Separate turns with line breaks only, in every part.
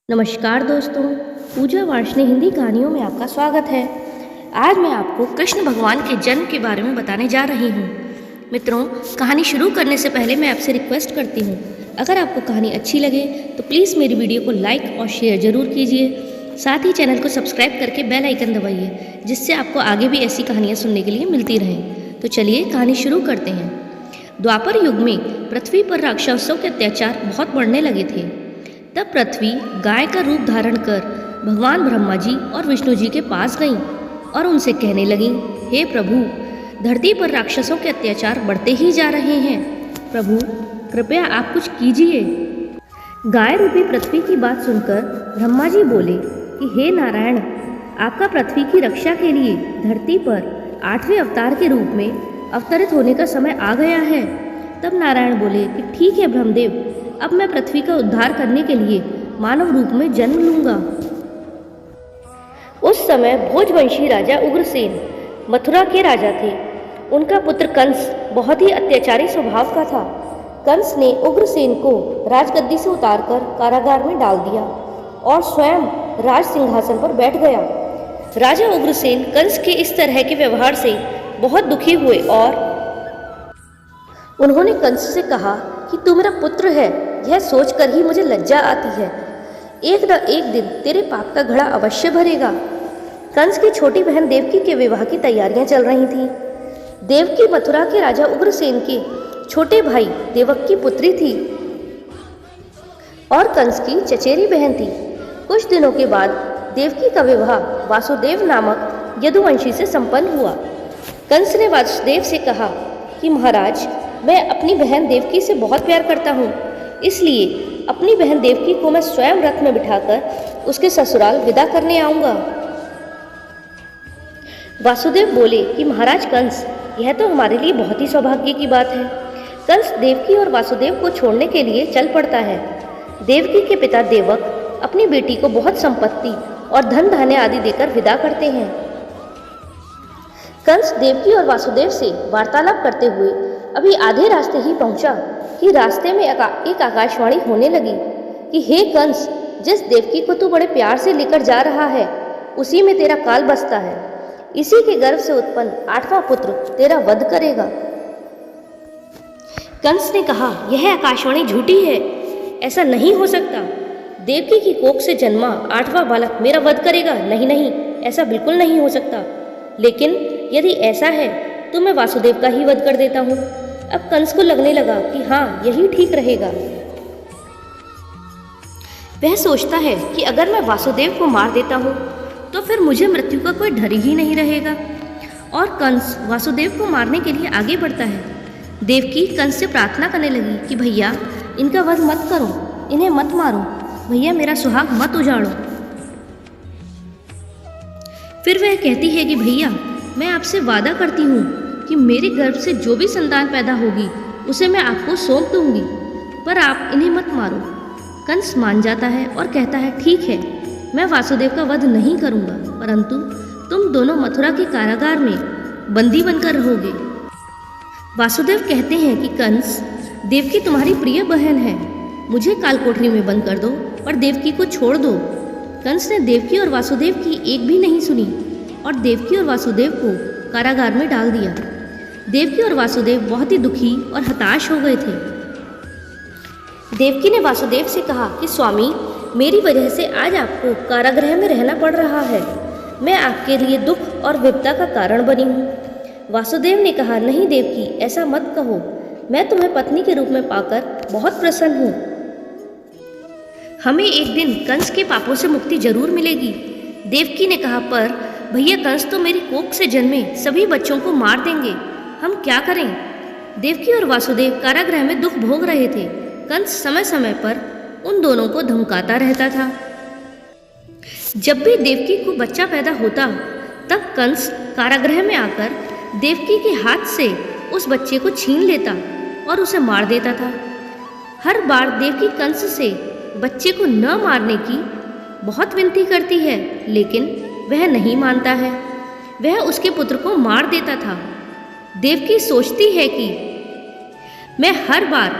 नमस्कार दोस्तों, पूजा वार्ष्णेय हिंदी कहानियों में आपका स्वागत है। आज मैं आपको कृष्ण भगवान के जन्म के बारे में बताने जा रही हूँ। मित्रों, कहानी शुरू करने से पहले मैं आपसे रिक्वेस्ट करती हूँ, अगर आपको कहानी अच्छी लगे तो प्लीज़ मेरी वीडियो को लाइक और शेयर ज़रूर कीजिए। साथ ही चैनल को सब्सक्राइब करके बेल आइकन दबाइए, जिससे आपको आगे भी ऐसी कहानियाँ सुनने के लिए मिलती रहें। तो चलिए कहानी शुरू करते हैं। द्वापर युग में पृथ्वी पर राक्षसों के अत्याचार बहुत बढ़ने लगे थे। तब पृथ्वी गाय का रूप धारण कर भगवान ब्रह्मा जी और विष्णु जी के पास गईं और उनसे कहने लगीं, हे प्रभु, धरती पर राक्षसों के अत्याचार बढ़ते ही जा रहे हैं। प्रभु, कृपया आप कुछ कीजिए। गाय रूपी पृथ्वी की बात सुनकर ब्रह्मा जी बोले कि हे नारायण, आपका पृथ्वी की रक्षा के लिए धरती पर 8वें अवतार के रूप में अवतरित होने का समय आ गया है। तब नारायण बोले कि ठीक है ब्रह्मदेव, अब मैं पृथ्वी का उद्धार करने के लिए मानव रूप में जन्म लूंगा। उस समय भोजवंशी राजा उग्रसेन मथुरा के राजा थे। उनका पुत्र कंस बहुत ही अत्याचारी स्वभाव का था। कंस ने उग्रसेन को राजगद्दी से उतारकर कारागार में डाल दिया और स्वयं राज सिंहासन पर बैठ गया। राजा उग्रसेन कंस के इस तरह के व्यवहार से बहुत दुखी हुए और उन्होंने कंस से कहा कि तू मेरा पुत्र है, यह सोचकर ही मुझे लज्जा आती है। एक न एक दिन तेरे पाप का घड़ा अवश्य भरेगा। कंस की छोटी बहन देवकी के विवाह की तैयारियां चल रही थीं। देवकी मथुरा के राजा उग्रसेन के छोटे भाई देवक की पुत्री थी और कंस की चचेरी बहन थी। कुछ दिनों के बाद देवकी का विवाह वासुदेव नामक यदुवंशी से संपन्न हुआ। कंस ने वासुदेव से कहा कि महाराज, मैं अपनी बहन देवकी से बहुत प्यार करता हूँ, इसलिए अपनी बहन देवकी को मैं स्वयं रथ में बिठाकर उसके ससुराल विदा करने आऊँगा। वासुदेव बोले कि महाराज कंस, यह तो हमारे लिए बहुत ही सौभाग्य की बात है। कंस देवकी और वासुदेव को छोड़ने के लिए चल पड़ता है। देवकी के पिता देवक अपनी बेटी को बहुत संपत्ति और धन धान्य आदि देकर विदा करते हैं। कंस देवकी और वासुदेव से वार्तालाप करते हुए अभी आधे रास्ते ही पहुंचा कि रास्ते में एक आकाशवाणी होने लगी कि हे कंस, जिस देवकी को तू बड़े प्यार से लेकर जा रहा है, उसी में तेरा काल बसता है। इसी के गर्भ से उत्पन्न 8वां पुत्र तेरा वध करेगा। कंस ने कहा, यह आकाशवाणी झूठी है, ऐसा नहीं हो सकता। देवकी की कोख से जन्मा 8वां बालक मेरा वध करेगा? नहीं नहीं, ऐसा बिल्कुल नहीं हो सकता। लेकिन यदि ऐसा है तो मैं वासुदेव का ही वध कर देता हूँ। अब कंस को लगने लगा कि हाँ, यही ठीक रहेगा। वह सोचता है कि अगर मैं वासुदेव को मार देता हूँ तो फिर मुझे मृत्यु का कोई डर ही नहीं रहेगा। और कंस वासुदेव को मारने के लिए आगे बढ़ता है। देवकी कंस से प्रार्थना करने लगी कि भैया, इनका वध मत करो, इन्हें मत मारो, भैया मेरा सुहाग मत उजाड़ो। फिर वह कहती है कि भैया, मैं आपसे वादा करती हूँ कि मेरे गर्भ से जो भी संतान पैदा होगी उसे मैं आपको सौंप दूंगी, पर आप इन्हें मत मारो। कंस मान जाता है और कहता है, ठीक है, मैं वासुदेव का वध नहीं करूँगा, परंतु तुम दोनों मथुरा के कारागार में बंदी बनकर रहोगे। वासुदेव कहते हैं कि कंस, देवकी तुम्हारी प्रिय बहन है, मुझे काल कोठरी में बंद कर दो और देवकी को छोड़ दो। कंस ने देवकी और वासुदेव की एक भी नहीं सुनी और देवकी और वासुदेव को कारागार में डाल दिया। देवकी और वासुदेव बहुत ही दुखी और हताश हो गए थे। देवकी ने वासुदेव से कहा कि स्वामी, मेरी वजह से आज आपको कारागृह में रहना पड़ रहा है। मैं आपके लिए दुख और विपदा का कारण बनी हूँ। वासुदेव ने कहा, नहीं देवकी, ऐसा मत कहो, मैं तुम्हें पत्नी के रूप में पाकर बहुत प्रसन्न हूँ। हमें एक दिन कंस के पापों से मुक्ति जरूर मिलेगी। देवकी ने कहा, पर भैया, कंस तो मेरी कोख से जन्मे सभी बच्चों को मार देंगे, हम क्या करें? देवकी और वासुदेव कारागृह में दुख भोग रहे थे। कंस समय समय पर उन दोनों को धमकाता रहता था। जब भी देवकी को बच्चा पैदा होता, तब कंस कारागृह में आकर देवकी के हाथ से उस बच्चे को छीन लेता और उसे मार देता था। हर बार देवकी कंस से बच्चे को न मारने की बहुत विनती करती है, लेकिन वह नहीं मानता है। वह उसके पुत्र को मार देता था। देवकी सोचती है कि मैं हर बार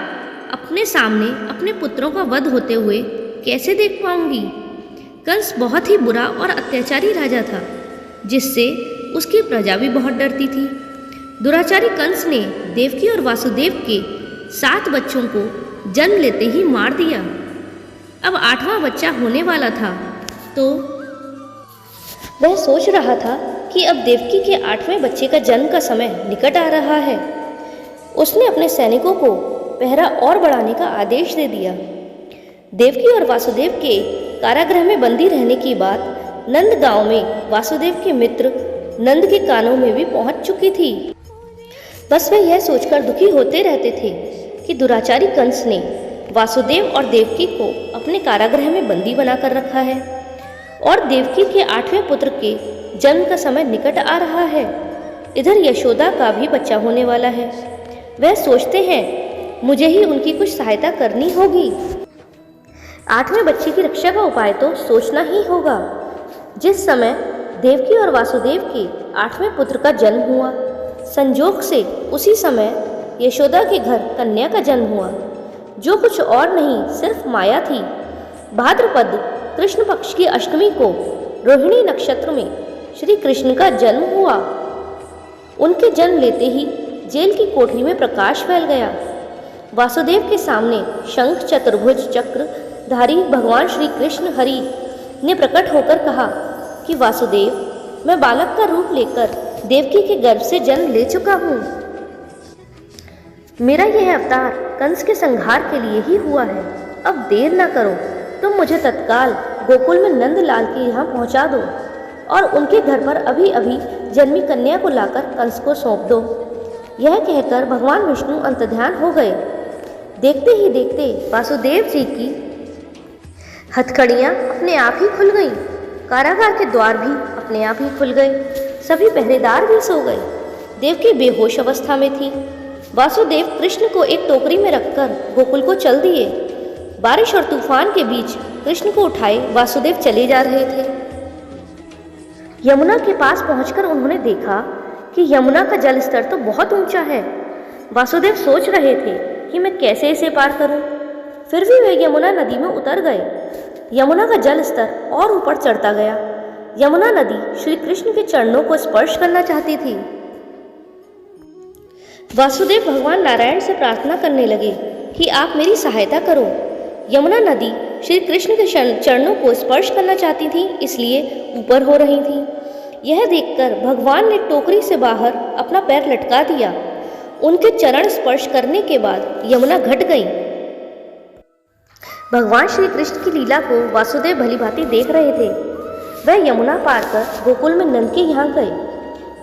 अपने सामने अपने पुत्रों का वध होते हुए कैसे देख पाऊंगी। कंस बहुत ही बुरा और अत्याचारी राजा था, जिससे उसकी प्रजा भी बहुत डरती थी। दुराचारी कंस ने देवकी और वासुदेव के 7 बच्चों को जन्म लेते ही मार दिया। अब 8वां बच्चा होने वाला था, तो वह सोच रहा था कि अब देवकी के 8वें बच्चे का जन्म का समय निकट आ रहा है। उसने अपने सैनिकों को पहरा और बढ़ाने का आदेश दे दिया। देवकी और वासुदेव के कारागृह में बंदी रहने की बात नंद गांव में वासुदेव के मित्र नंद के कानों में भी पहुंच चुकी थी। बस वे यह सोचकर दुखी होते रहते थे कि दुराचारी कंस ने वासुदेव और देवकी को अपने कारागृह में बंदी बनाकर रखा है और देवकी के 8वें पुत्र के जन्म का समय निकट आ रहा है। इधर यशोदा का भी बच्चा होने वाला है। वह सोचते हैं मुझे ही उनकी कुछ सहायता करनी होगी। 8वें बच्चे की रक्षा का उपाय तो सोचना ही होगा। जिस समय देवकी और वासुदेव के 8वें पुत्र का जन्म हुआ, संजोग से उसी समय यशोदा के घर कन्या का जन्म हुआ, जो कुछ और नहीं सिर्फ माया थी। भाद्रपद कृष्ण पक्ष की अष्टमी को रोहिणी नक्षत्र में श्री कृष्ण का जन्म हुआ। उनके जन्म लेते ही जेल की कोठरी में प्रकाश फैल गया। वासुदेव के सामने शंख चतुर्भुज चक्रधारी भगवान श्री कृष्ण हरि ने प्रकट होकर कहा कि वासुदेव, मैं बालक का रूप लेकर देवकी के गर्भ से जन्म ले चुका हूँ। मेरा यह अवतार कंस के संहार के लिए ही हुआ है। अब देर न करो, तुम मुझे तत्काल गोकुल में नंद लाल के यहाँ पहुँचा दो और उनके घर पर अभी अभी जन्मी कन्या को लाकर कंस को सौंप दो। यह कहकर भगवान विष्णु अंतर्ध्यान हो गए। देखते ही देखते वासुदेव जी की हथकड़ियाँ अपने आप ही खुल गईं। कारागार के द्वार भी अपने आप ही खुल गए। सभी पहरेदार भी सो गए। देवकी बेहोश अवस्था में थी। वासुदेव कृष्ण को एक टोकरी में रखकर गोकुल को चल दिए। बारिश और तूफान के बीच कृष्ण को उठाए वासुदेव चले जा रहे थे। यमुना के पास पहुंचकर उन्होंने देखा कि यमुना का जल स्तर तो बहुत ऊंचा है। वासुदेव सोच रहे थे कि मैं कैसे इसे पार करूं। फिर भी वे यमुना नदी में उतर गए। यमुना का जल स्तर और ऊपर चढ़ता गया। यमुना नदी श्री कृष्ण के चरणों को स्पर्श करना चाहती थी। वासुदेव भगवान नारायण से प्रार्थना करने लगे कि आप मेरी सहायता करो। यमुना नदी श्री कृष्ण के चरणों को स्पर्श करना चाहती थी, इसलिए ऊपर हो रही थी। यह देखकर भगवान ने टोकरी से बाहर अपना पैर लटका दिया। उनके चरण स्पर्श करने के बाद यमुना घट गई। भगवान श्री कृष्ण की लीला को वासुदेव भलीभांति देख रहे थे। वह यमुना पार कर गोकुल में नंद के यहाँ गए।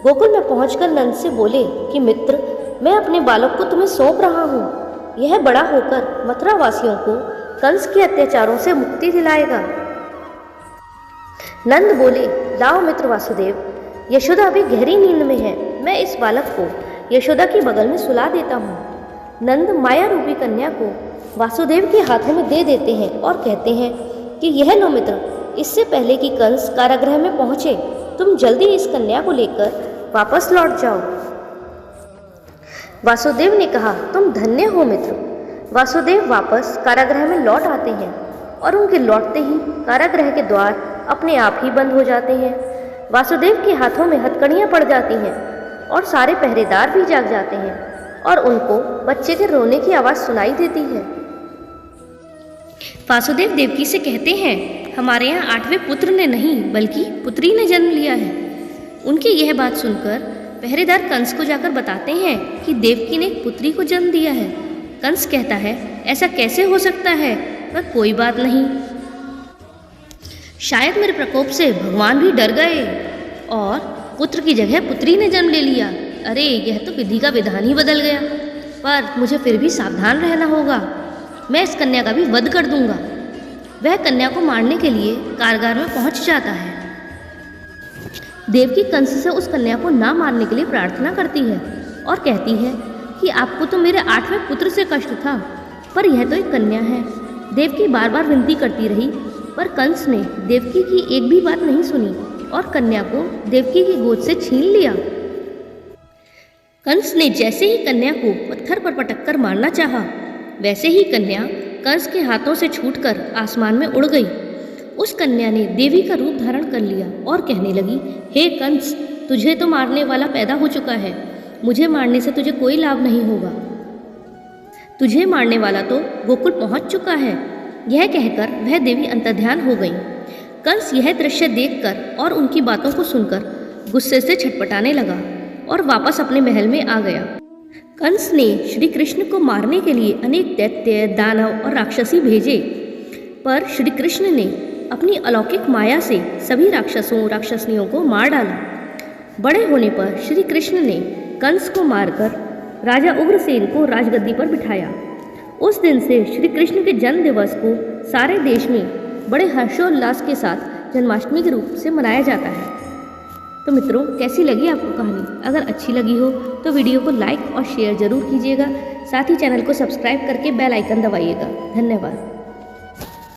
गोकुल में पहुंचकर नंद से बोले कि मित्र, मैं अपने बालक को तुम्हें सौंप रहा हूँ। यह बड़ा होकर मथुरा वासियों को कंस के अत्याचारों से मुक्ति दिलाएगा। नंद बोले, लाओ मित्र वासुदेव, यशोदा अभी गहरी नींद में है। मैं इस बालक को यशोदा की बगल में सुला देता हूँ। नंद माया रूपी कन्या को वासुदेव के हाथों में दे देते हैं और कहते हैं कि यह लो मित्र, इससे पहले कि कंस कारागृह में पहुँचे, तुम जल्दी इस कन्या को लेकर वापस लौट जाओ। वासुदेव ने कहा, तुम धन्य हो मित्र। वासुदेव वापस कारागृह में लौट आते हैं और उनके लौटते ही कारागृह के द्वार अपने आप ही बंद हो जाते हैं। वासुदेव के हाथों में हथकड़ियाँ पड़ जाती हैं और सारे पहरेदार भी जाग जाते हैं और उनको बच्चे के रोने की आवाज़ सुनाई देती है। वासुदेव देवकी से कहते हैं, हमारे यहाँ 8वें पुत्र ने नहीं बल्कि पुत्री ने जन्म लिया है। उनकी यह बात सुनकर पहरेदार कंस को जाकर बताते हैं कि देवकी ने एक पुत्री को जन्म दिया है। कंस कहता है, ऐसा कैसे हो सकता है? वह कोई बात नहीं, शायद मेरे प्रकोप से भगवान भी डर गए और पुत्र की जगह पुत्री ने जन्म ले लिया। अरे, यह तो विधि का विधान ही बदल गया। पर मुझे फिर भी सावधान रहना होगा। मैं इस कन्या का भी वध कर दूंगा। वह कन्या को मारने के लिए कारागार में पहुंच जाता है। देवकी कंस से उस कन्या को ना मारने के लिए प्रार्थना करती है और कहती है कि आपको तो मेरे 8वें पुत्र से कष्ट था, पर यह तो एक कन्या है। देवकी बार बार विनती करती रही, पर कंस ने देवकी की एक भी बात नहीं सुनी और कन्या को देवकी की गोद से छीन लिया। कंस ने जैसे ही कन्या को पत्थर पर पटक कर मारना चाहा, वैसे ही कन्या कंस के हाथों से छूटकर आसमान में उड़ गई। उस कन्या ने देवी का रूप धारण कर लिया और कहने लगी, हे कंस, तुझे तो मारने वाला पैदा हो चुका है। मुझे मारने से तुझे कोई लाभ नहीं होगा। तुझे मारने वाला तो गोकुल पहुंच चुका है। यह कहकर वह देवी अंतर्ध्यान हो गई। कंस यह दृश्य देखकर और उनकी बातों को सुनकर गुस्से से छटपटाने लगा और वापस अपने महल में आ गया। कंस ने श्री कृष्ण को मारने के लिए अनेक दैत्य, दानव और राक्षसी भेजे, पर श्री कृष्ण ने अपनी अलौकिक माया से सभी राक्षसों राक्षसनियों को मार डाला। बड़े होने पर श्री कृष्ण ने कंस को मारकर राजा उग्रसेन को राजगद्दी पर बिठाया। उस दिन से श्री कृष्ण के जन्म दिवस को सारे देश में बड़े हर्षोल्लास के साथ जन्माष्टमी के रूप से मनाया जाता है। तो मित्रों, कैसी लगी आपको कहानी? अगर अच्छी लगी हो तो वीडियो को लाइक और शेयर ज़रूर कीजिएगा। साथ ही चैनल को सब्सक्राइब करके बेल आइकन दबाइएगा। धन्यवाद।